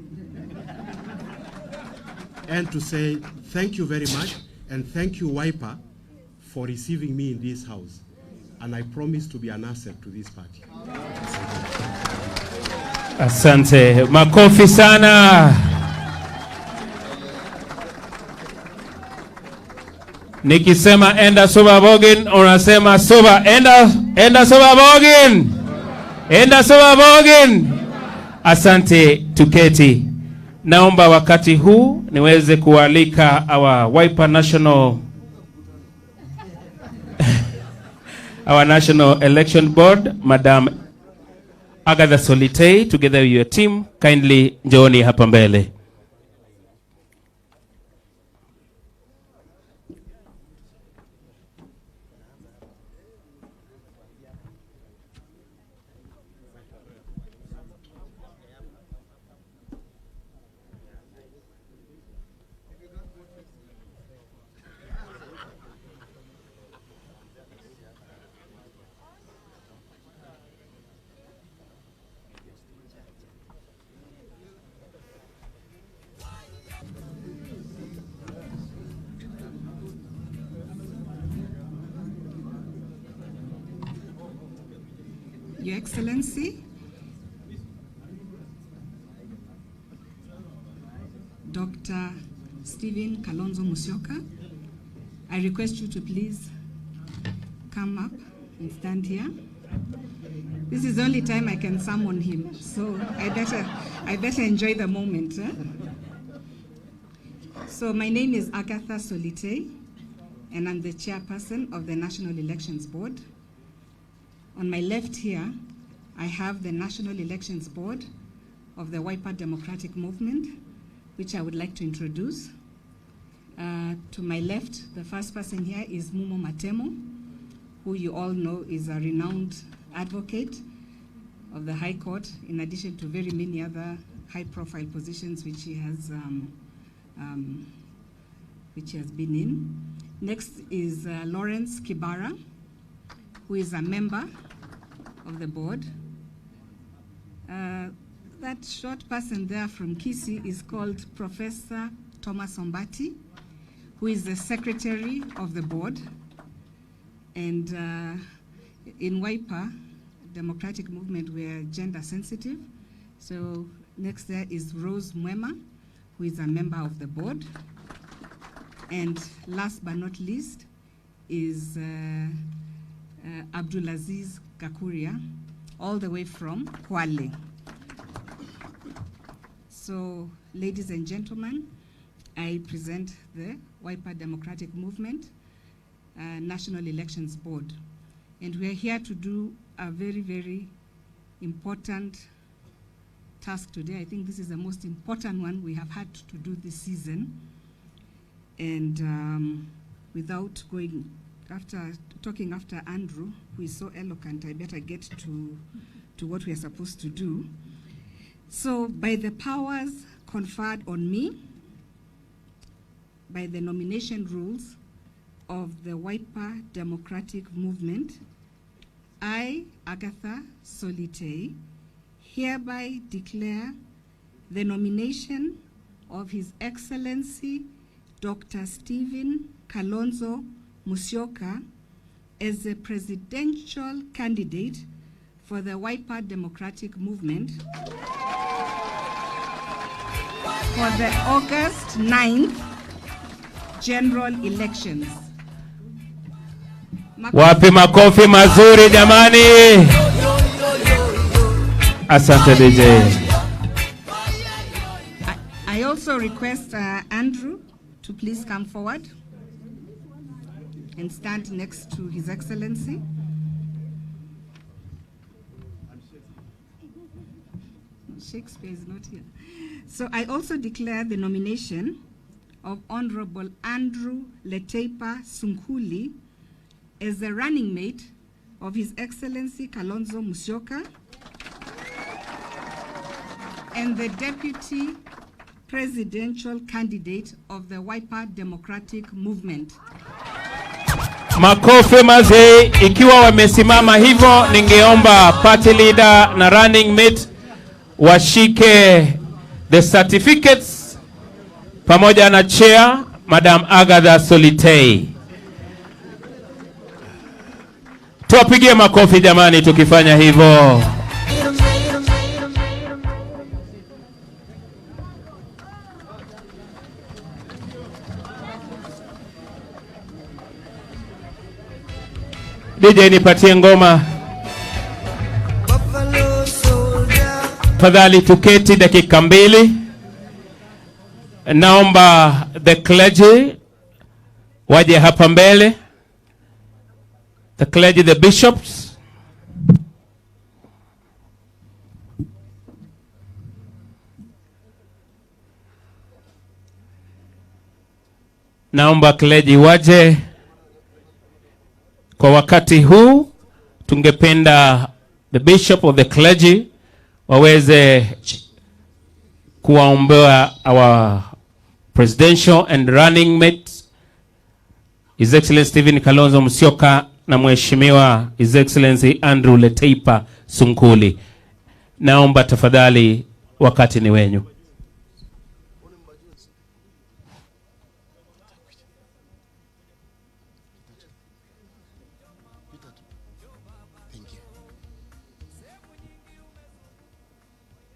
and to say thank you very much, and thank you, Wiper, for receiving me in this house. And I promise to be an asset to this party.
Asante. Makofi sana. Nikisema enda Suba Bogin, unasema Suba. Enda Suba Bogin. Enda Suba Bogin. Asante, tuketi. Naomba wakati huu niweze kualika our Wiper National our National Election Board, Madam Agatha Solitei, together with your team, kindly njooni hapa mbele.
Your Excellency, Dr. Stephen Kalonzo Musyoka, I request you to please come up and stand here. This is the only time I can summon him, so I better enjoy the moment. So my name is Agatha Solitei, and I'm the chairperson of the National Elections Board. On my left here, I have the National Elections Board of the Wiper Democratic Movement, which I would like to introduce. To my left, the first person here is Mumo Matemo, who you all know is a renowned advocate of the High Court, in addition to very many other high-profile positions which he has been in. Next is Lawrence Kibara, who is a member of the board. That short person there from Kisii is called Professor Thomas Ombati, who is the secretary of the board. And in Wiper Democratic Movement, we are gender sensitive. So next there is Rose Mwema, who is a member of the board. And last but not least is Abdulaziz Kakuria, all the way from Kwale. So, ladies and gentlemen, I present the Wiper Democratic Movement National Elections Board. And we are here to do a very, very important task today. I think this is the most important one we have had to do this season. And without going talking after Andrew, who is so eloquent, I better get to what we are supposed to do. So, by the powers conferred on me, by the nomination rules of the Wiper Democratic Movement, I, Agatha Solitei, hereby declare the nomination of His Excellency Dr. Stephen Kalonzo Musyoka as the presidential candidate for the Wiper Democratic Movement for the August 9th general elections.
Wapi makofi mazuri jamani. Asante DJ.
I also request Andrew to please come forward and stand next to His Excellency. Shakespeare is not here. So I also declare the nomination of Honorable Andrew Letepa Sunkuli as the running mate of His Excellency Kalonzo Musyoka and the deputy presidential candidate of the Wiper Democratic Movement.
Makofi mazee. Ikiwa wamesimama hivyo, ningeomba party leader na running mate washike the certificates pamoja na chair Madam Agatha Solitei. Tuwapigie makofi jamani tukifanya hivyo. DJ nipatie ngoma. Tafadhali tuketi dakika 2. Naomba the clergy waje hapa mbele. The clergy, the bishops. Naomba clergy waje. Kwa wakati huu tungependa the bishop of the clergy waweze kuwaombea our presidential and running mate His Excellency Stephen Kalonzo Musyoka na Mheshimiwa His Excellency Andrew Leteipa Sunkuli. Naomba tafadhali wakati ni wenyu.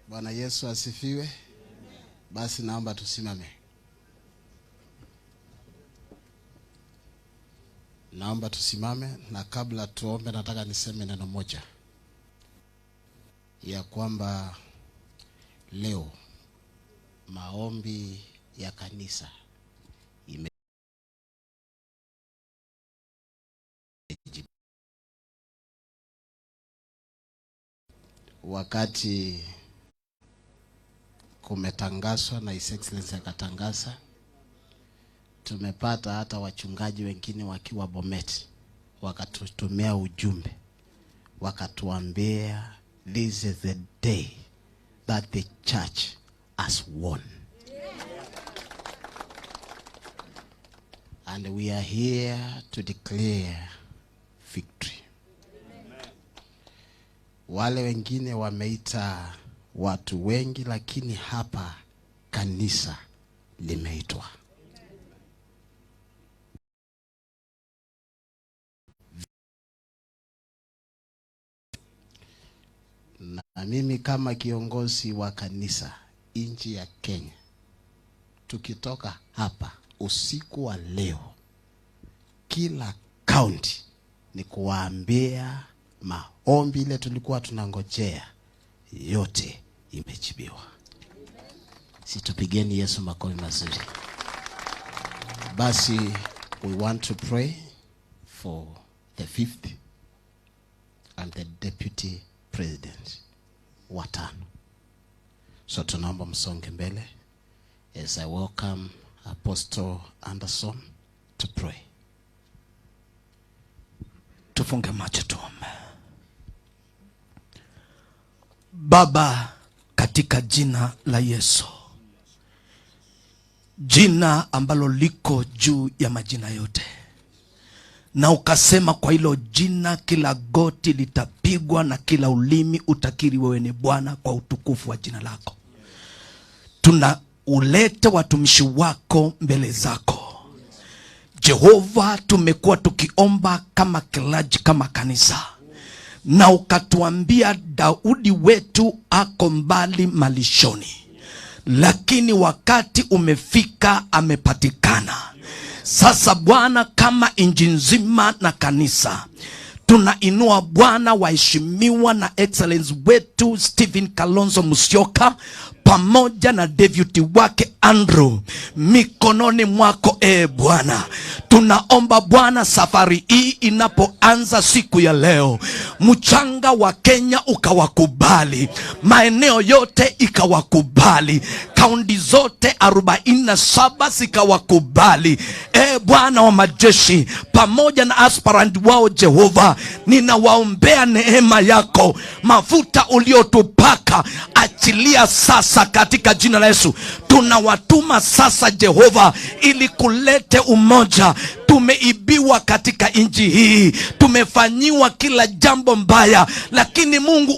Bwana Yesu asifiwe. Basi naomba tusimame. Naomba tusimame, na kabla tuombe nataka niseme neno moja. Ya kwamba leo maombi ya kanisa wakati kumetangazwa na His Excellency akatangaza, tumepata hata wachungaji wengine wakiwa Bomet wakatutumia ujumbe wakatuambia this is the day that the church has won. And we are here to declare victory. Wale wengine wameita watu wengi, lakini hapa kanisa limeitwa. Na mimi kama kiongozi wa kanisa nchi ya Kenya, tukitoka hapa usiku wa leo, kila county ni kuwaambia maombi ile tulikuwa tunangojea yote imejibiwa. Situpigeni Yesu makofi mazuri. Basi we want to pray for the 5th and the deputy president watano. So tunaomba msonge mbele as I welcome Apostle Anderson to pray.
Tufunge macho tuombe. Baba, katika jina la Yesu, jina ambalo liko juu ya majina yote, na ukasema kwa hilo jina kila goti litapigwa na kila ulimi utakiri wewe ni Bwana kwa utukufu wa jina lako. Tunaulete watumishi wako mbele zako Jehova. Tumekuwa tukiomba kama clergy, kama kanisa, na ukatuambia Daudi wetu ako mbali malishoni, lakini wakati umefika amepatikana. Sasa Bwana, kama inji nzima na kanisa, tunainua Bwana waheshimiwa na excellence wetu Stephen Kalonzo Musyoka pamoja na deputy wake Andrew mikononi mwako. Bwana, tunaomba Bwana, safari hii inapoanza siku ya leo, mchanga wa Kenya ukawakubali, maeneo yote ikawakubali, kaunti zote 47 zikawakubali. Bwana wa majeshi, pamoja na aspirant wao Jehova, ninawaombea neema yako, mafuta uliotupaka achilia sasa katika jina la Yesu. Tunawatuma sasa Jehova ili kulete umoja Tumeibiwa katika nchi hii, tumefanyiwa kila jambo mbaya, lakini Mungu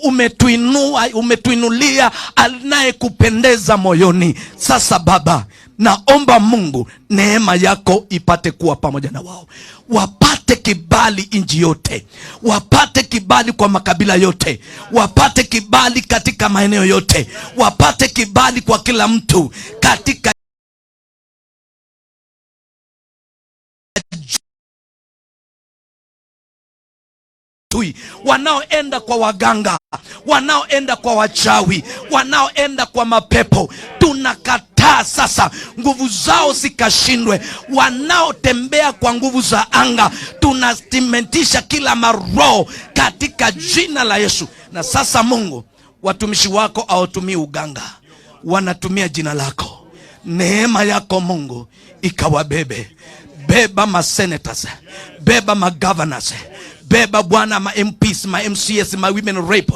umetuinulia anayekupendeza moyoni. Sasa Baba, naomba Mungu neema yako ipate kuwa pamoja na wao. Wapate kibali nchi yote, wapate kibali kwa makabila yote, wapate kibali katika maeneo yote, wapate kibali kwa kila mtu katika wanaoenda kwa waganga, wanaoenda kwa wachawi, wanaoenda kwa mapepo. Tunakataa sasa, nguvu zao zikashindwe. Wanaotembea kwa nguvu za anga, tunatimentisha kila maroho katika jina la Yesu. Na sasa Mungu, watumishi wako hawatumii uganga, wanatumia jina lako. Neema yako Mungu ikawabebe. Beba ma senators, beba ma governors, beba Bwana ma MPs, ma MCS, ma women rep.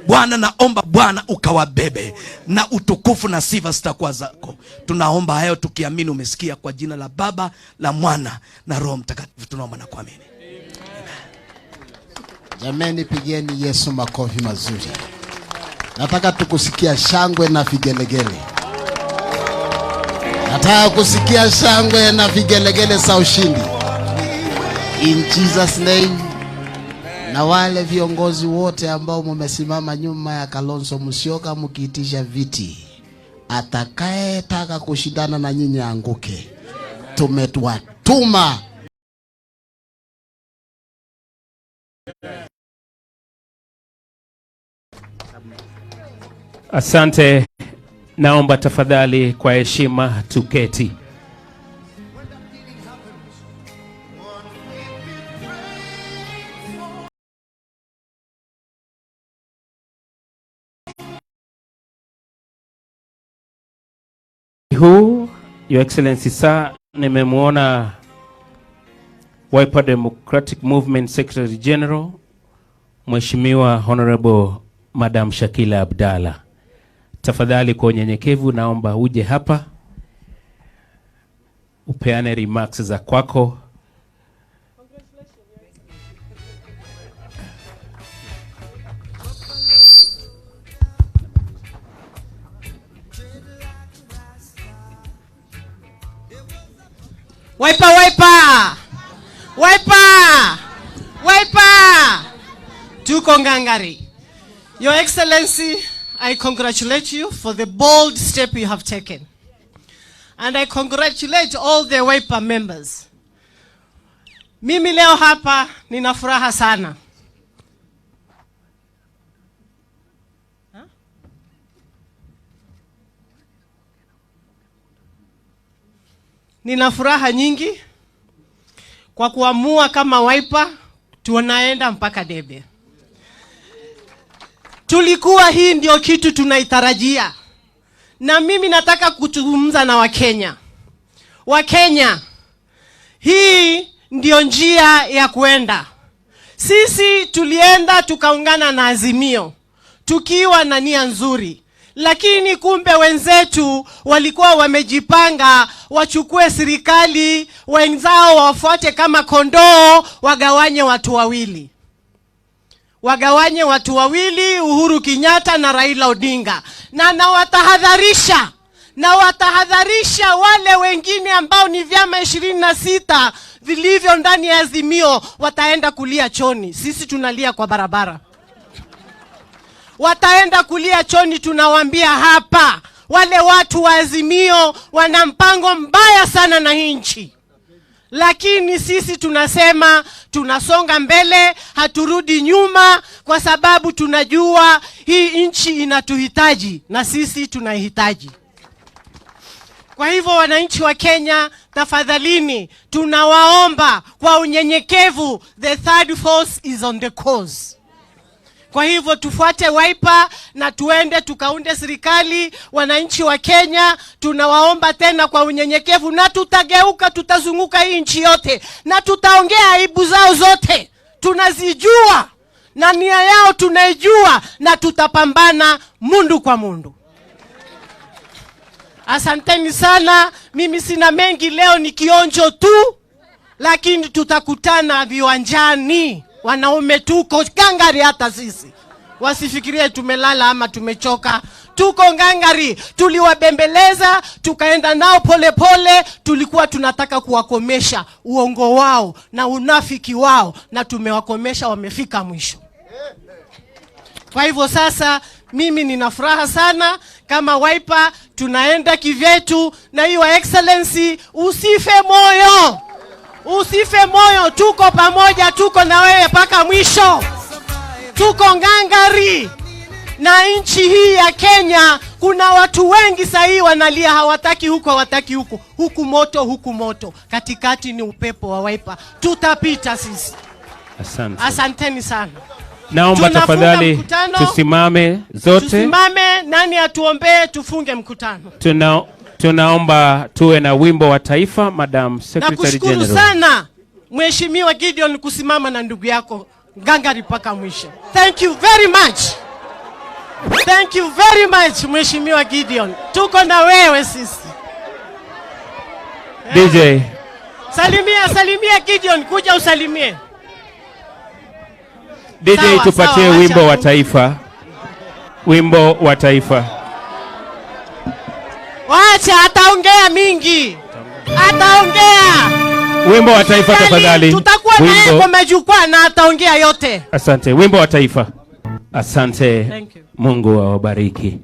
Bwana, naomba Bwana ukawabebe, na utukufu na sifa zitakuwa zako. Tunaomba hayo tukiamini umesikia, kwa jina la Baba, la Mwana na Roho Mtakatifu tunaomba na kuamini.
Jameni, pigieni Yesu makofi mazuri. Nataka tukusikia shangwe na vigelegele. Nataka kusikia shangwe na vigelegele za ushindi. In Jesus name. Na wale viongozi wote ambao mumesimama nyuma ya Kalonzo Musyoka mkiitisha viti, atakaye taka kushindana na nyinyi anguke. Tumetuma.
Asante. Naomba tafadhali kwa heshima tuketi. Who, Your Excellency Sir, nimemuona Wiper Democratic Movement Secretary General, Mheshimiwa Honorable Madam Shakila Abdalla. Tafadhali kwa unyenyekevu naomba uje hapa upeane remarks za kwako.
Wiper tuko ngangari. Your Excellency, I congratulate you for the bold step you have taken. And I congratulate all the Wiper members. Mimi leo hapa nina furaha sana. Nina furaha nyingi kwa kuamua kama Wiper tunaenda mpaka debe. Tulikuwa hii ndio kitu tunaitarajia. Na mimi nataka kuzungumza na Wakenya. Wakenya, hii ndio njia ya kuenda. Sisi tulienda tukaungana na Azimio tukiwa na nia nzuri. Lakini kumbe wenzetu walikuwa wamejipanga wachukue serikali, wenzao wafuate kama kondoo, wagawanye watu wawili. Wagawanye watu wawili, Uhuru Kenyatta na Raila Odinga. Na watahadharisha wale wengine ambao ni vyama 26 vilivyo ndani ya Azimio, wataenda kulia choni. Sisi tunalia kwa barabara. Wataenda kulia choni, tunawaambia hapa. Wale watu wa Azimio wana mpango mbaya sana na nchi. Lakini sisi tunasema tunasonga mbele, haturudi nyuma, kwa sababu tunajua hii nchi inatuhitaji na sisi tunahitaji. Kwa hivyo wananchi wa Kenya, tafadhalini tunawaomba kwa unyenyekevu, the third force is on the course. Kwa hivyo tufuate Wiper na tuende tukaunde serikali. Wananchi wa Kenya, tunawaomba tena kwa unyenyekevu, na tutageuka, tutazunguka hii nchi yote na tutaongea aibu zao zote. Tunazijua na nia yao tunaijua, na tutapambana mundu kwa mundu. Asanteni sana. Mimi sina mengi leo, ni kionjo tu. lakini tutakutana viwanjani. Wanaume tuko ngangari, hata sisi wasifikirie tumelala ama tumechoka. Tuko ngangari, tuliwabembeleza, tukaenda nao pole pole. Tulikuwa tunataka kuwakomesha uongo wao na unafiki wao, na tumewakomesha, wamefika mwisho. Kwa hivyo sasa mimi nina furaha sana kama Wiper, tunaenda kivyetu. Na Your Excellency, usife moyo. Usife moyo, tuko pamoja, tuko na wewe mpaka mwisho. Tuko ngangari. Na nchi hii ya Kenya kuna watu wengi sahi wanalia, hawataki huko, hawataki huko. Huku moto, huku moto. Katikati ni upepo wa Wiper. Tutapita sisi.
Asante.
Asanteni sana.
Naomba tafadhali tusimame zote.
Tusimame, nani atuombee tufunge mkutano.
Tunaomba tuwe na wimbo wa taifa, Madam Secretary General.
Nakushukuru sana Mheshimiwa Gideon kusimama na ndugu yako ngangari mpaka mwisho. Thank you very much. Thank you very much Mheshimiwa Gideon. Tuko na wewe sisi.
DJ.
Salimia Gideon, kuja usalimie.
DJ
sawa,
tupatie
sawa,
wimbo wa taifa. Wimbo wa taifa.
Wacha ataongea mingi. Ataongea.
Wimbo wa taifa tafadhali.
Tutakuwa naye kwa majukwaa na ataongea yote.
Asante. Wimbo wa taifa. Asante. Mungu awabariki.